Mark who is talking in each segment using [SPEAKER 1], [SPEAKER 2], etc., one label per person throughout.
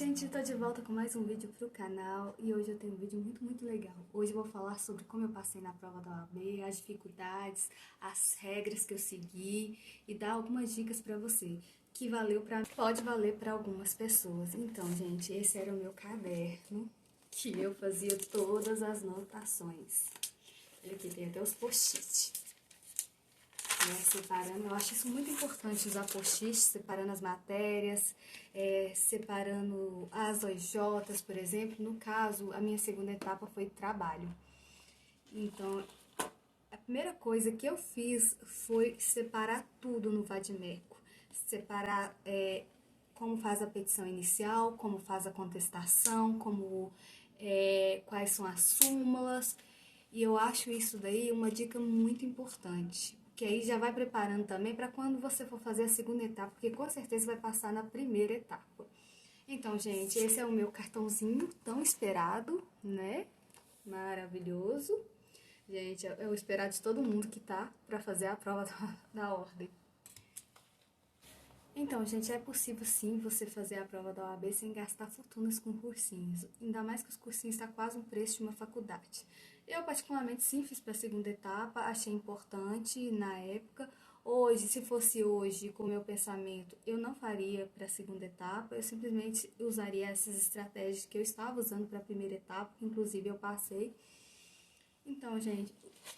[SPEAKER 1] gente, tô de volta com mais um vídeo pro canal e hoje eu tenho um vídeo muito legal. Hoje eu vou falar sobre como eu passei na prova da OAB, as dificuldades, as regras que eu segui e dar algumas dicas pra você, que valeu pra mim, pode valer pra algumas pessoas. Então, gente, esse era o meu caderno que eu fazia todas as anotações. Olha aqui, tem até os post-it. Separando, eu acho isso muito importante, usar post-it, separando as matérias, separando as OJs, por exemplo. No caso, a minha segunda etapa foi trabalho. Então, a primeira coisa que eu fiz foi separar tudo no Vadimeco. Separar como faz a petição inicial, como faz a contestação, quais são as súmulas. E eu acho isso daí uma dica muito importante, que aí já vai preparando também para quando você for fazer a segunda etapa, porque com certeza vai passar na primeira etapa. Então, gente, esse é o meu cartãozinho tão esperado, né? Maravilhoso. Gente, é o esperado de todo mundo que tá para fazer a prova da ordem. Então, gente, é possível sim você fazer a prova da OAB sem gastar fortunas com cursinhos. Ainda mais que os cursinhos estão quase um preço de uma faculdade. Eu, particularmente, sim, fiz para a segunda etapa, achei importante na época. Hoje, se fosse hoje, com o meu pensamento, eu não faria para a segunda etapa, eu simplesmente usaria essas estratégias que eu estava usando para a primeira etapa, que inclusive eu passei. Então, gente,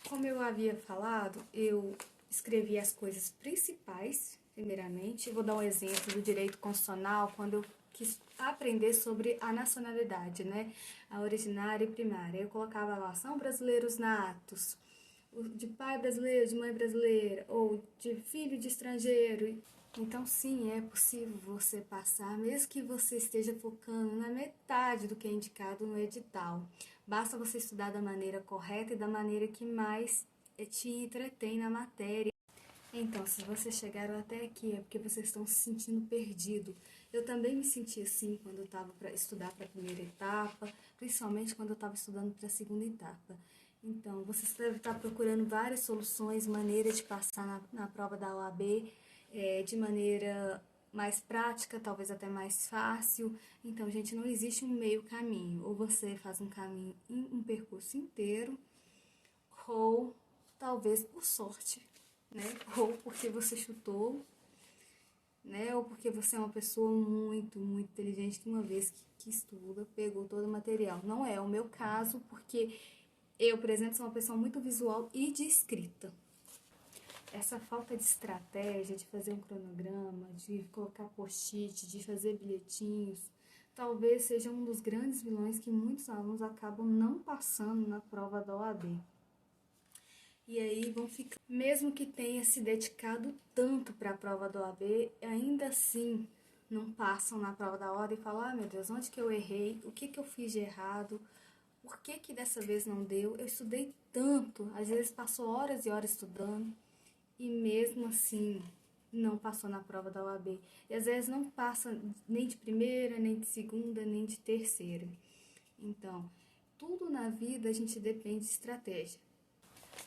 [SPEAKER 1] como eu havia falado, eu escrevi as coisas principais, primeiramente. Eu vou dar um exemplo do direito constitucional, quando eu quis aprender sobre a nacionalidade, né? A originária e primária. Eu colocava lá, são brasileiros natos, de pai brasileiro, de mãe brasileira, ou de filho de estrangeiro. Então, sim, é possível você passar, mesmo que você esteja focando na metade do que é indicado no edital. Basta você estudar da maneira correta e da maneira que mais te entretém na matéria. Então, se vocês chegaram até aqui, é porque vocês estão se sentindo perdido. Eu também me senti assim quando eu estava para estudar para a primeira etapa, principalmente quando eu estava estudando para a segunda etapa. Então, vocês devem estar procurando várias soluções, maneiras de passar na prova da OAB, de maneira mais prática, talvez até mais fácil. Então, gente, não existe um meio caminho. Ou você faz um caminho, um percurso inteiro, ou talvez por sorte, né? Ou porque você chutou, né? Ou porque você é uma pessoa muito inteligente que uma vez que estuda, pegou todo o material. Não é o meu caso, porque eu, por exemplo, sou uma pessoa muito visual e de escrita. Essa falta de estratégia, de fazer um cronograma, de colocar post-it, de fazer bilhetinhos, talvez seja um dos grandes vilões que muitos alunos acabam não passando na prova da OAB. E aí vão ficar, mesmo que tenha se dedicado tanto para a prova da OAB, ainda assim não passam na prova da ordem e falam, ah, meu Deus, onde que eu errei? O que que eu fiz de errado? Por que que dessa vez não deu? Eu estudei tanto, às vezes passou horas e horas estudando e mesmo assim não passou na prova da OAB. E às vezes não passa nem de primeira, nem de segunda, nem de terceira. Então, tudo na vida a gente depende de estratégia.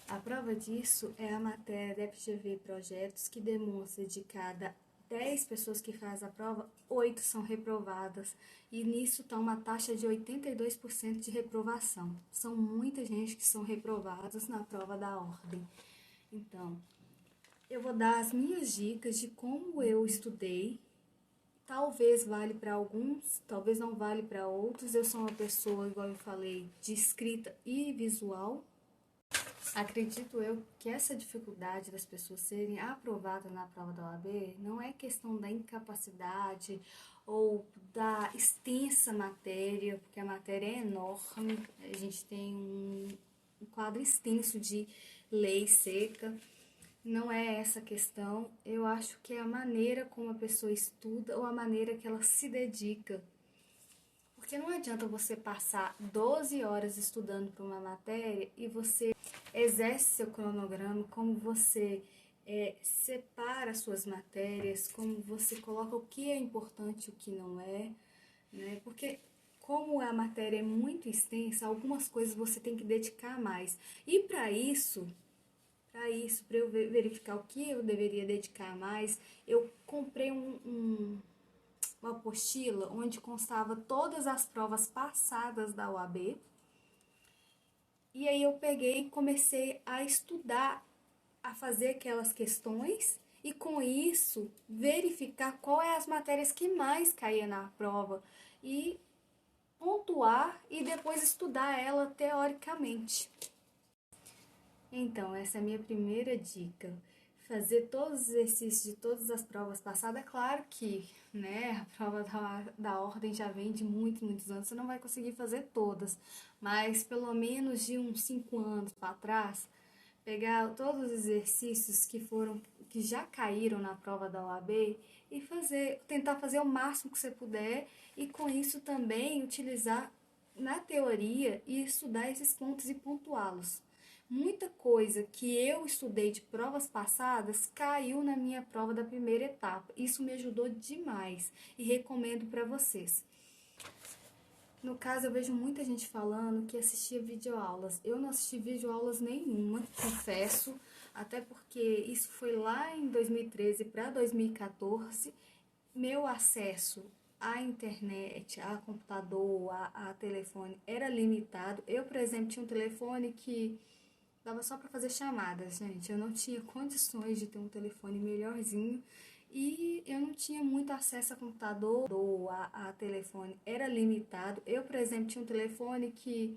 [SPEAKER 1] A prova disso é a matéria da FGV Projetos, que demonstra de cada 10 pessoas que fazem a prova, 8 são reprovadas. E nisso está uma taxa de 82% de reprovação. São muita gente que são reprovados na prova da ordem. Então, eu vou dar as minhas dicas de como eu estudei. Talvez vale para alguns, talvez não vale para outros. Eu sou uma pessoa, igual eu falei, de escrita e visual. Acredito eu que essa dificuldade das pessoas serem aprovadas na prova da OAB não é questão da incapacidade ou da extensa matéria, porque a matéria é enorme, a gente tem um quadro extenso de lei seca. Não é essa a questão, eu acho que é a maneira como a pessoa estuda ou a maneira que ela se dedica. Porque não adianta você passar 12 horas estudando para uma matéria e você exerce seu cronograma, como você separa suas matérias, como você coloca o que é importante e o que não é, né? Porque como a matéria é muito extensa, algumas coisas você tem que dedicar mais. E para eu verificar o que eu deveria dedicar mais, eu comprei uma apostila onde constava todas as provas passadas da OAB. E aí eu peguei e comecei a estudar, a fazer aquelas questões e com isso verificar qual é as matérias que mais caía na prova e pontuar e depois estudar ela teoricamente. Então, essa é a minha primeira dica. Fazer todos os exercícios de todas as provas passadas. É claro que, né, a prova da ordem já vem de muitos anos, você não vai conseguir fazer todas, mas pelo menos de uns 5 anos para trás, pegar todos os exercícios que já caíram na prova da OAB e tentar fazer o máximo que você puder e com isso também utilizar na teoria e estudar esses pontos e pontuá-los. Muita coisa que eu estudei de provas passadas caiu na minha prova da primeira etapa. Isso me ajudou demais e recomendo para vocês. No caso, eu vejo muita gente falando que assistia videoaulas. Eu não assisti videoaulas nenhuma, confesso, até porque isso foi lá em 2013 para 2014. Meu acesso à internet, a computador, a telefone era limitado. Eu, por exemplo, tinha um telefone que dava só para fazer chamadas, gente. Eu não tinha condições de ter um telefone melhorzinho e eu não tinha muito acesso a computador, a telefone era limitado. Eu, por exemplo, tinha um telefone que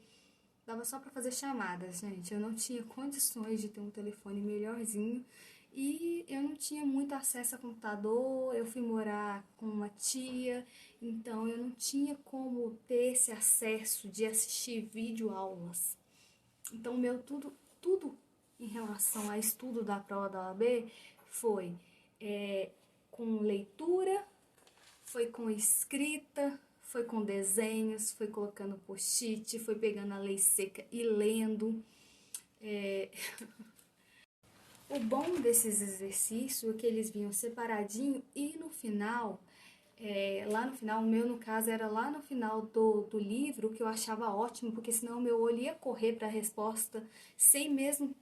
[SPEAKER 1] dava só para fazer chamadas, gente. Eu não tinha condições de ter um telefone melhorzinho e eu não tinha muito acesso a computador. Eu fui morar com uma tia, então eu não tinha como ter esse acesso de assistir videoaulas. Então, tudo em relação a estudo da prova da OAB foi com leitura, foi com escrita, foi com desenhos, foi colocando post-it, foi pegando a lei seca e lendo. O bom desses exercícios é que eles vinham separadinho e no final, lá no final, o meu no caso era lá no final do livro, que eu achava ótimo, porque senão o meu olho ia correr para a resposta sem mesmo,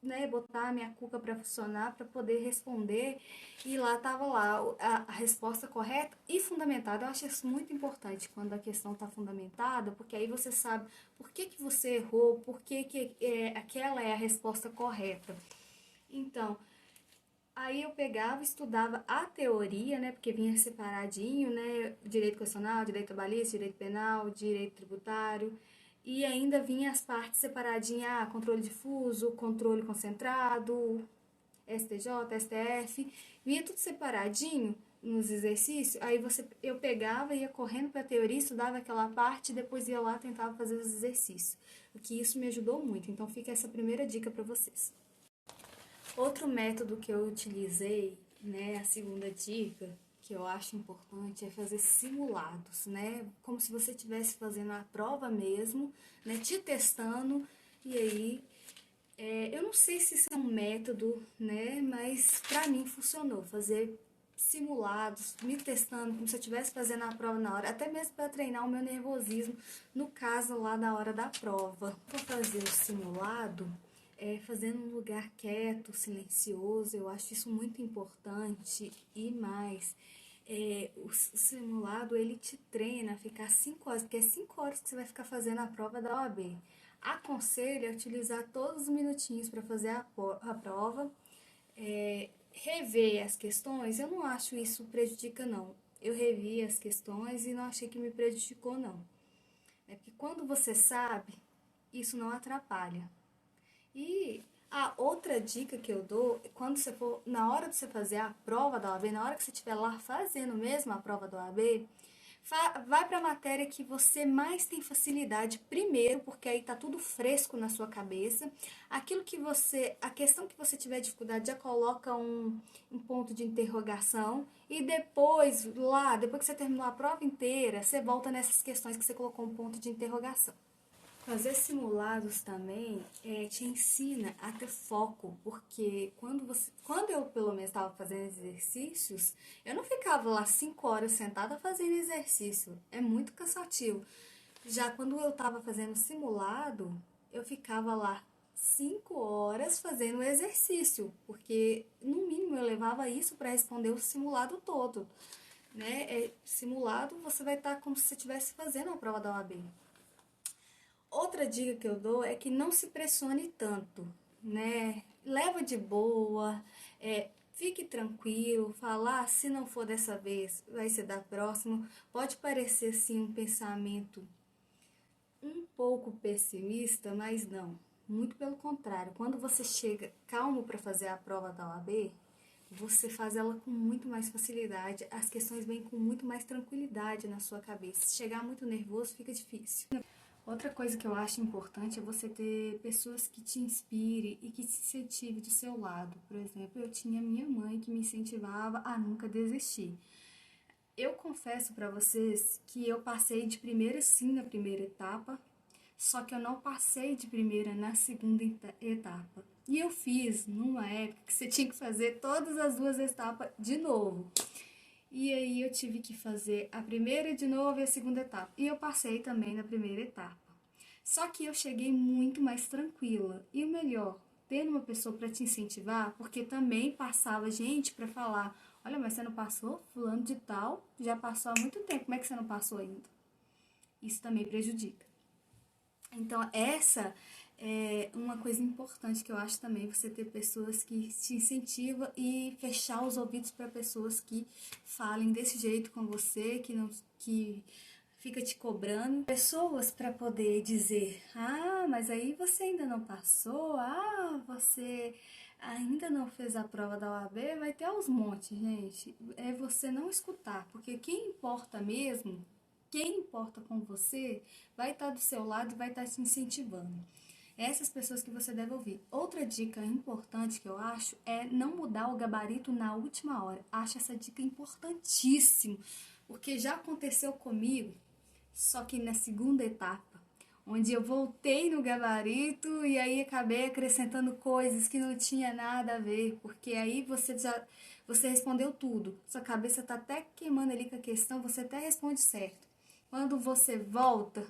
[SPEAKER 1] né, botar a minha cuca para funcionar, para poder responder, e lá estava lá a resposta correta e fundamentada. Eu acho isso muito importante quando a questão está fundamentada, porque aí você sabe por que você errou, por que aquela é a resposta correta. Então, aí eu pegava, estudava a teoria, né, porque vinha separadinho, né, direito constitucional, direito trabalhista, direito penal, direito tributário, e ainda vinha as partes separadinhas, controle difuso, controle concentrado, STJ, STF, vinha tudo separadinho nos exercícios. Aí eu pegava, ia correndo para a teoria, estudava aquela parte, depois ia lá tentava fazer os exercícios, o que isso me ajudou muito. Então fica essa primeira dica para vocês. Outro método que eu utilizei, né, a segunda dica, que eu acho importante, é fazer simulados, né? Como se você estivesse fazendo a prova mesmo, né, te testando, e aí, eu não sei se isso é um método, né, mas pra mim funcionou, fazer simulados, me testando, como se eu estivesse fazendo a prova na hora, até mesmo para treinar o meu nervosismo, no caso lá da hora da prova. Vou fazer o simulado, fazendo um lugar quieto, silencioso, eu acho isso muito importante. E mais, o simulado ele te treina a ficar 5 horas, porque é 5 horas que você vai ficar fazendo a prova da OAB. Aconselho a utilizar todos os minutinhos para fazer a prova, rever as questões. Eu não acho isso prejudica não, eu revi as questões e não achei que me prejudicou não, é porque quando você sabe, isso não atrapalha. E a outra dica que eu dou, quando você for, na hora de você fazer a prova da OAB, na hora que você estiver lá fazendo mesmo a prova da OAB, vai para a matéria que você mais tem facilidade primeiro, porque aí tá tudo fresco na sua cabeça. A questão que você tiver dificuldade, já coloca um ponto de interrogação e depois que você terminou a prova inteira, você volta nessas questões que você colocou um ponto de interrogação. Fazer simulados também te ensina a ter foco, porque quando eu pelo menos estava fazendo exercícios, eu não ficava lá 5 horas sentada fazendo exercício, é muito cansativo. Já quando eu estava fazendo simulado, eu ficava lá 5 horas fazendo exercício, porque no mínimo eu levava isso para responder o simulado todo. né, é simulado, você vai estar como se você estivesse fazendo a prova da OAB. Outra dica que eu dou é que não se pressione tanto, né? Leva de boa, fique tranquilo, falar, se não for dessa vez, vai ser da próxima. Pode parecer sim um pensamento um pouco pessimista, mas não. Muito pelo contrário, quando você chega calmo para fazer a prova da OAB, você faz ela com muito mais facilidade, as questões vêm com muito mais tranquilidade na sua cabeça. Se chegar muito nervoso, fica difícil. Outra coisa que eu acho importante é você ter pessoas que te inspirem e que te incentivem do seu lado. Por exemplo, eu tinha minha mãe que me incentivava a nunca desistir. Eu confesso para vocês que eu passei de primeira sim na primeira etapa, só que eu não passei de primeira na segunda etapa. E eu fiz numa época que você tinha que fazer todas as duas etapas de novo. E aí eu tive que fazer a primeira de novo e a segunda etapa. E eu passei também na primeira etapa. Só que eu cheguei muito mais tranquila. E o melhor, tendo uma pessoa para te incentivar, porque também passava gente para falar: olha, mas você não passou? Fulano de tal já passou há muito tempo, como é que você não passou ainda? Isso também prejudica. Então, essa é uma coisa importante que eu acho também, você ter pessoas que te incentivam e fechar os ouvidos para pessoas que falem desse jeito com você, que fica te cobrando. Pessoas para poder dizer: ah, mas aí você ainda não passou, ah, você ainda não fez a prova da OAB, vai ter aos montes, gente. É você não escutar, porque quem importa com você, vai estar do seu lado e vai estar te incentivando. Essas pessoas que você deve ouvir. Outra dica importante que eu acho é não mudar o gabarito na última hora. Acho essa dica importantíssima, porque já aconteceu comigo, só que na segunda etapa, onde eu voltei no gabarito e aí acabei acrescentando coisas que não tinha nada a ver, porque aí você respondeu tudo. Sua cabeça tá até queimando ali com a questão, você até responde certo. Quando você volta,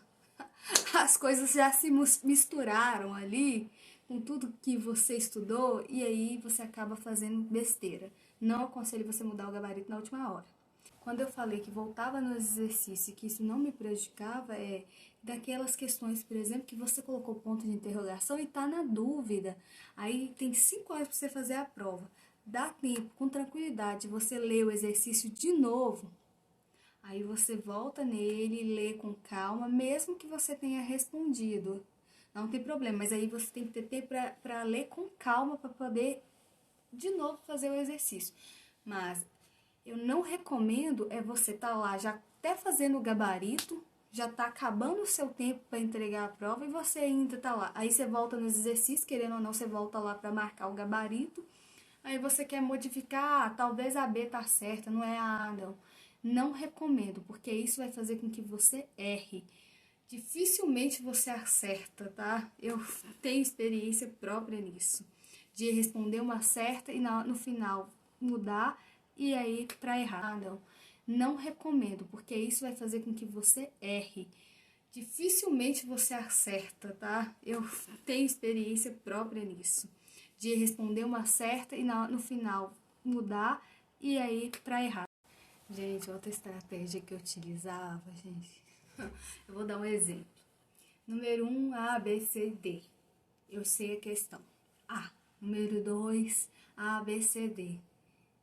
[SPEAKER 1] as coisas já se misturaram ali com tudo que você estudou e aí você acaba fazendo besteira. Não aconselho você mudar o gabarito na última hora. Quando eu falei que voltava no exercício e que isso não me prejudicava, é daquelas questões, por exemplo, que você colocou ponto de interrogação e está na dúvida. Aí tem 5 horas para você fazer a prova. Dá tempo, com tranquilidade, você lê o exercício de novo. Aí você volta nele, lê com calma, mesmo que você tenha respondido. Não tem problema, mas aí você tem que ter tempo para ler com calma para poder de novo fazer o exercício. Mas eu não recomendo você estar lá já até fazendo o gabarito, já tá acabando o seu tempo para entregar a prova e você ainda tá lá. Aí você volta nos exercícios, querendo ou não, você volta lá para marcar o gabarito. Aí você quer modificar, talvez a B tá certa, não é a A, não. Não recomendo, porque isso vai fazer com que você erre. Dificilmente você acerta, tá? Eu tenho experiência própria nisso. De responder uma certa e no final mudar e aí para errar. Não, não recomendo, porque isso vai fazer com que você erre. Dificilmente você acerta, tá? Eu tenho experiência própria nisso. De responder uma certa e no final mudar e aí para errar. Gente, outra estratégia que eu utilizava, gente. Eu vou dar um exemplo. Número 1, A, B, C, D. Eu sei a questão. A. Número 2, A, B, C, D.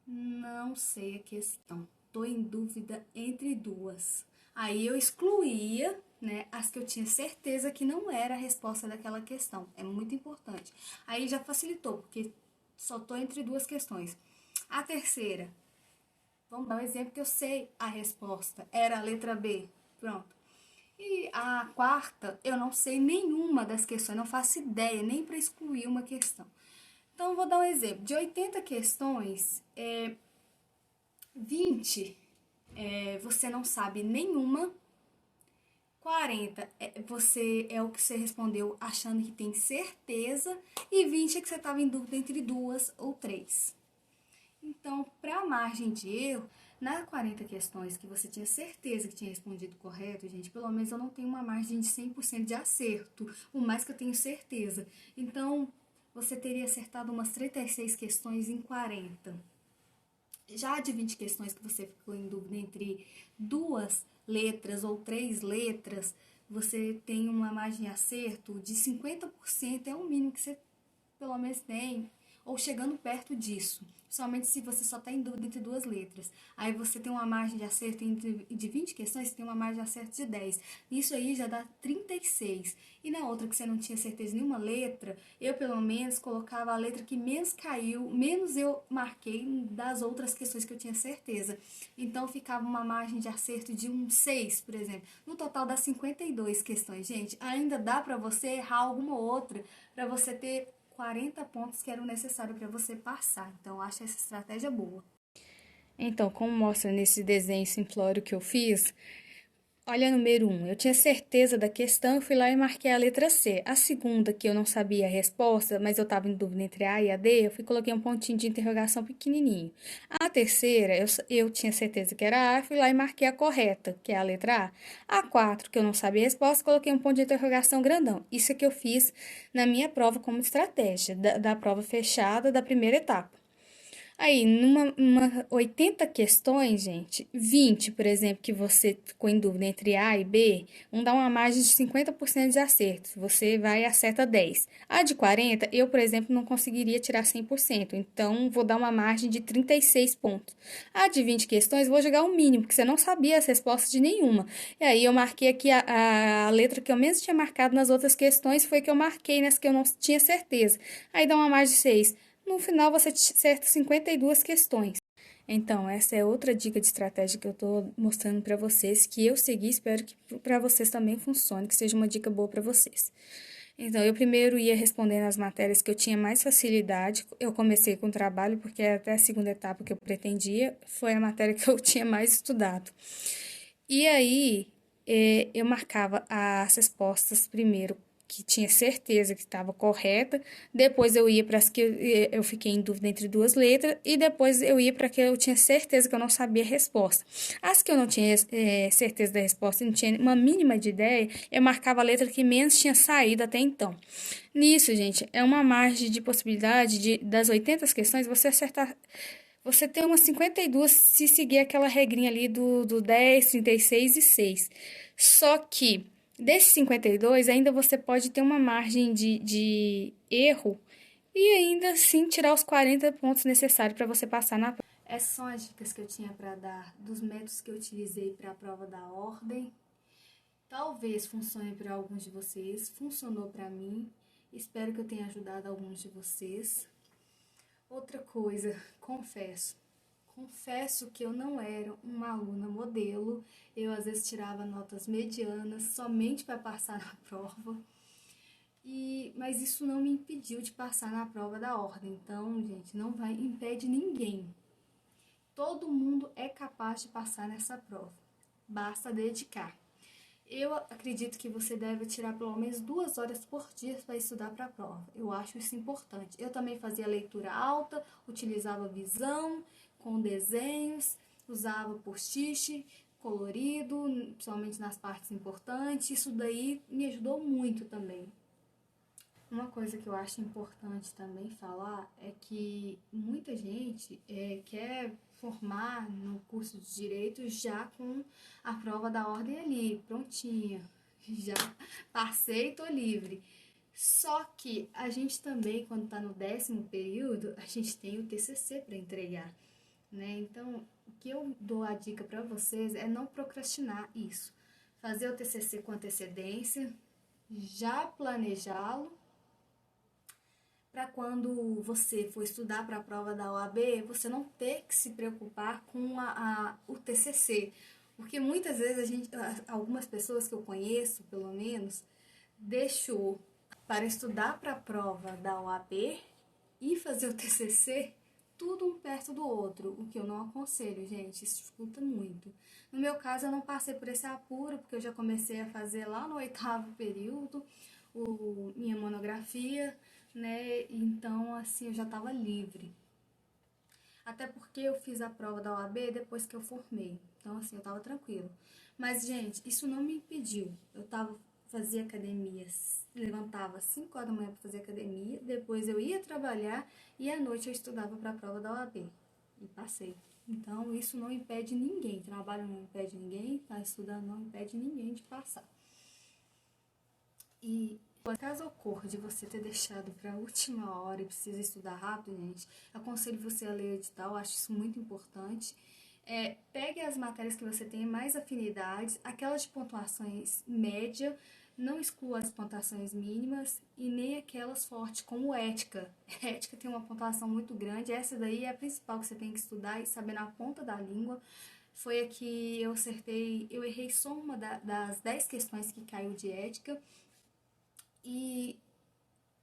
[SPEAKER 1] Não sei a questão. Tô em dúvida entre duas. Aí eu excluía, né, as que eu tinha certeza que não era a resposta daquela questão. É muito importante. Aí já facilitou, porque só tô entre duas questões. A terceira, vamos dar um exemplo que eu sei a resposta. Era a letra B. Pronto. E a quarta, eu não sei nenhuma das questões, não faço ideia nem para excluir uma questão. Então, eu vou dar um exemplo. De 80 questões, 20 você não sabe nenhuma, 40 é o que você respondeu achando que tem certeza, e 20 é que você estava em dúvida entre duas ou três. Então, para a margem de erro, nas 40 questões que você tinha certeza que tinha respondido correto, gente, pelo menos eu não tenho uma margem de 100% de acerto, o mais que eu tenho certeza. Então, você teria acertado umas 36 questões em 40. Já de 20 questões que você ficou em dúvida entre duas letras ou três letras, você tem uma margem de acerto de 50%, é o mínimo que você pelo menos tem, ou chegando perto disso. Somente se você só está em dúvida entre duas letras. Aí você tem uma margem de acerto de 20 questões, você tem uma margem de acerto de 10. Isso aí já dá 36. E na outra que você não tinha certeza de nenhuma letra, eu pelo menos colocava a letra que menos caiu, menos eu marquei das outras questões que eu tinha certeza. Então ficava uma margem de acerto de um 6, por exemplo. No total dá 52 questões, gente. Ainda dá para você errar alguma outra, para você ter 40 pontos que eram necessários para você passar. Então, acho essa estratégia boa.
[SPEAKER 2] Então, como mostra nesse desenho simplório que eu fiz, olha, número 1, eu tinha certeza da questão, eu fui lá e marquei a letra C. A segunda, que eu não sabia a resposta, mas eu estava em dúvida entre A e a D, eu fui coloquei um pontinho de interrogação pequenininho. A terceira, eu tinha certeza que era A, fui lá e marquei a correta, que é a letra A. A 4, que eu não sabia a resposta, coloquei um ponto de interrogação grandão. Isso é que eu fiz na minha prova como estratégia, da prova fechada da primeira etapa. Aí, numa 80 questões, gente, 20, por exemplo, que você ficou em dúvida entre A e B, vão dar uma margem de 50% de acertos. Você vai e acerta 10. A de 40, eu, por exemplo, não conseguiria tirar 100%, então vou dar uma margem de 36 pontos. A de 20 questões, vou jogar o mínimo, porque você não sabia as respostas de nenhuma. E aí, eu marquei aqui a letra que eu mesmo tinha marcado nas outras questões, foi que eu marquei nas que eu não tinha certeza. Aí dá uma margem de 6. No final, você acerta 52 questões. Então, essa é outra dica de estratégia que eu estou mostrando para vocês, que eu segui, espero que para vocês também funcione, que seja uma dica boa para vocês. Então, eu primeiro ia respondendo as matérias que eu tinha mais facilidade. Eu comecei com o trabalho, porque até a segunda etapa que eu pretendia, foi a matéria que eu tinha mais estudado. E aí, eu marcava as respostas primeiro que tinha certeza que estava correta, depois eu ia para as que eu fiquei em dúvida entre duas letras, e depois eu ia para que eu tinha certeza que eu não sabia a resposta. As que eu não tinha certeza da resposta, não tinha uma mínima de ideia, eu marcava a letra que menos tinha saído até então. Nisso, gente, é uma margem de possibilidade das 80 questões você acertar. Você tem umas 52 se seguir aquela regrinha ali do 10, 36 e 6. Só que desses 52, ainda você pode ter uma margem de erro e ainda assim tirar os 40 pontos necessários para você passar na prova.
[SPEAKER 1] Essas são as dicas que eu tinha para dar dos métodos que eu utilizei para a prova da ordem. Talvez funcione para alguns de vocês, funcionou para mim. Espero que eu tenha ajudado alguns de vocês. Outra coisa, confesso que eu não era uma aluna modelo. Eu às vezes tirava notas medianas somente para passar na prova. Mas isso não me impediu de passar na prova da ordem. Então, gente, não vai impede ninguém. Todo mundo é capaz de passar nessa prova. Basta dedicar. Eu acredito que você deve tirar pelo menos 2 horas por dia para estudar para a prova. Eu acho isso importante. Eu também fazia leitura alta, utilizava visão com desenhos, usava post-it colorido, principalmente nas partes importantes. Isso daí me ajudou muito também. Uma coisa que eu acho importante também falar é que muita gente quer formar no curso de Direito já com a prova da ordem ali, prontinha. Já passei e tô livre. Só que a gente também, quando está no 10º período, a gente tem o TCC para entregar, né? Então, o que eu dou a dica para vocês é não procrastinar isso. Fazer o TCC com antecedência, já planejá-lo, para quando você for estudar para a prova da OAB, você não ter que se preocupar com o TCC. Porque muitas vezes algumas pessoas que eu conheço, pelo menos, deixou para estudar para a prova da OAB e fazer o TCC, tudo um perto do outro, o que eu não aconselho, gente, isso dificulta muito. No meu caso, eu não passei por esse apuro, porque eu já comecei a fazer lá no 8º período, minha monografia, né? Então, assim, eu já estava livre. Até porque eu fiz a prova da OAB depois que eu formei. Então, assim, eu estava tranquilo. Mas, gente, isso não me impediu. Fazia academia, levantava às 5 horas da manhã para fazer academia, depois eu ia trabalhar e à noite eu estudava para a prova da OAB. E passei. Então, isso não impede ninguém. Trabalho não impede ninguém, tá estudando não impede ninguém de passar. E caso ocorra de você ter deixado para a última hora e precisa estudar rápido, gente, aconselho você a ler o edital, acho isso muito importante. Pegue as matérias que você tem mais afinidades, aquelas de pontuações média, não exclua as pontuações mínimas e nem aquelas fortes, como ética. Ética tem uma pontuação muito grande, essa daí é a principal que você tem que estudar e saber na ponta da língua. Foi a que eu acertei, eu errei só uma das 10 questões que caiu de ética. E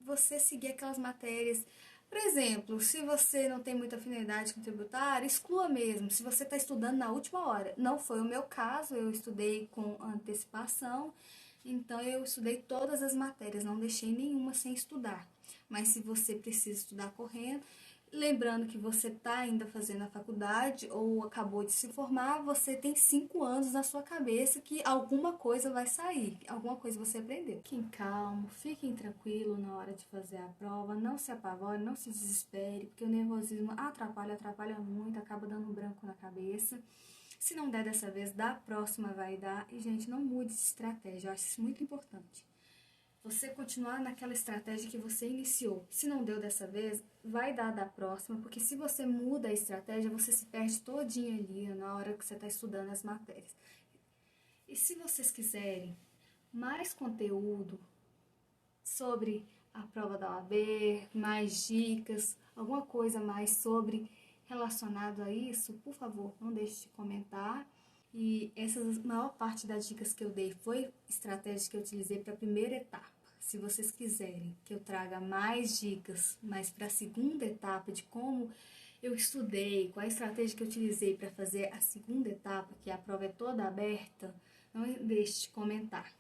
[SPEAKER 1] você seguir aquelas matérias. Por exemplo, se você não tem muita afinidade com tributário, exclua mesmo. Se você está estudando na última hora. Não foi o meu caso, eu estudei com antecipação, então eu estudei todas as matérias, não deixei nenhuma sem estudar. Mas se você precisa estudar correndo, lembrando que você está ainda fazendo a faculdade ou acabou de se formar, você tem 5 anos na sua cabeça que alguma coisa vai sair, alguma coisa você aprendeu. Fiquem calmo, fiquem tranquilo na hora de fazer a prova, não se apavore, não se desespere, porque o nervosismo atrapalha muito, acaba dando um branco na cabeça. Se não der dessa vez, da próxima vai dar. E, gente, não mude de estratégia, eu acho isso muito importante. Você continuar naquela estratégia que você iniciou. Se não deu dessa vez, vai dar da próxima, porque se você muda a estratégia, você se perde todinho ali na hora que você está estudando as matérias. E se vocês quiserem mais conteúdo sobre a prova da OAB, mais dicas, alguma coisa mais sobre relacionado a isso, por favor, não deixe de comentar. E essa maior parte das dicas que eu dei foi estratégias que eu utilizei para a primeira etapa. Se vocês quiserem que eu traga mais dicas, mas para a segunda etapa de como eu estudei, qual a estratégia que eu utilizei para fazer a segunda etapa, que a prova é toda aberta, não deixe de comentar.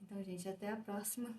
[SPEAKER 1] Então, gente, até a próxima.